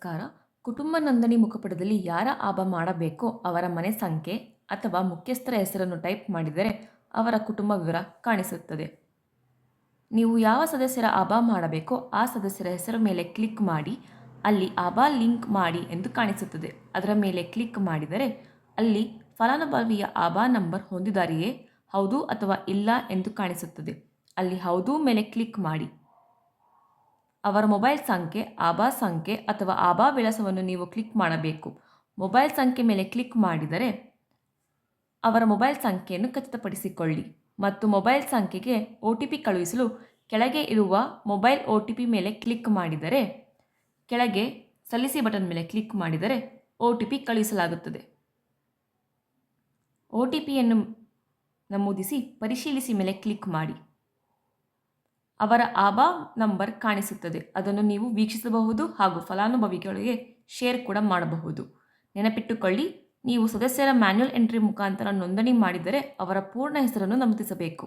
ಕಾರ ಕುಟುಂಬ ನೋಂದಣಿ ಮುಖಪುಟದಲ್ಲಿ ಯಾರ ಆಭಾ ಮಾಡಬೇಕೋ ಅವರ ಮನೆ ಸಂಖ್ಯೆ ಅಥವಾ ಮುಖ್ಯಸ್ಥರ ಹೆಸರನ್ನು ಟೈಪ್ ಮಾಡಿದರೆ ಅವರ ಕುಟುಂಬ ವಿವರ ಕಾಣಿಸುತ್ತದೆ. ನೀವು ಯಾವ ಸದಸ್ಯರ ಆಭಾ ಮಾಡಬೇಕೋ ಆ ಸದಸ್ಯರ ಹೆಸರ ಮೇಲೆ ಕ್ಲಿಕ್ ಮಾಡಿ ಅಲ್ಲಿ ಆಭಾ ಲಿಂಕ್ ಮಾಡಿ ಎಂದು ಕಾಣಿಸುತ್ತದೆ. ಅದರ ಮೇಲೆ ಕ್ಲಿಕ್ ಮಾಡಿದರೆ ಅಲ್ಲಿ ಫಲಾನುಭವಿಯ ಆಭಾ ನಂಬರ್ ಹೊಂದಿದ್ದಾರೆಯೇ ಹೌದು ಅಥವಾ ಇಲ್ಲ ಎಂದು ಕಾಣಿಸುತ್ತದೆ. ಅಲ್ಲಿ ಹೌದು ಮೇಲೆ ಕ್ಲಿಕ್ ಮಾಡಿ. ಅವರ ಮೊಬೈಲ್ ಸಂಖ್ಯೆ, ಆಭಾ ಸಂಖ್ಯೆ ಅಥವಾ ಆಭಾ ವಿಳಾಸವನ್ನು ನೀವು ಕ್ಲಿಕ್ ಮಾಡಬೇಕು. ಮೊಬೈಲ್ ಸಂಖ್ಯೆ ಮೇಲೆ ಕ್ಲಿಕ್ ಮಾಡಿದರೆ ಅವರ ಮೊಬೈಲ್ ಸಂಖ್ಯೆಯನ್ನು ಖಚಿತಪಡಿಸಿಕೊಳ್ಳಿ ಮತ್ತು ಮೊಬೈಲ್ ಸಂಖ್ಯೆಗೆ OTP ಕಳುಹಿಸಲು ಕೆಳಗೆ ಇರುವ ಮೊಬೈಲ್ OTP ಮೇಲೆ ಕ್ಲಿಕ್ ಮಾಡಿದರೆ ಕೆಳಗೆ ಸಲ್ಲಿಸಿ ಬಟನ್ ಮೇಲೆ ಕ್ಲಿಕ್ ಮಾಡಿದರೆ OTP ಕಳುಹಿಸಲಾಗುತ್ತದೆ. OTPಯನ್ನು ನಮೂದಿಸಿ ಪರಿಶೀಲಿಸಿ ಮೇಲೆ ಕ್ಲಿಕ್ ಮಾಡಿ. ಅವರ ಆಭಾ ನಂಬರ್ ಕಾಣಿಸುತ್ತದೆ. ಅದನ್ನು ನೀವು ವೀಕ್ಷಿಸಬಹುದು ಹಾಗೂ ಫಲಾನುಭವಿಗಳಿಗೆ ಶೇರ್ ಕೂಡ ಮಾಡಬಹುದು. ನೆನಪಿಟ್ಟುಕೊಳ್ಳಿ, ನೀವು ಸದಸ್ಯರ ಮ್ಯಾನ್ಯುಯಲ್ ಎಂಟ್ರಿ ಮುಖಾಂತರ ನೋಂದಣಿ ಮಾಡಿದರೆ ಅವರ ಪೂರ್ಣ ಹೆಸರನ್ನು ನಮೂದಿಸಬೇಕು.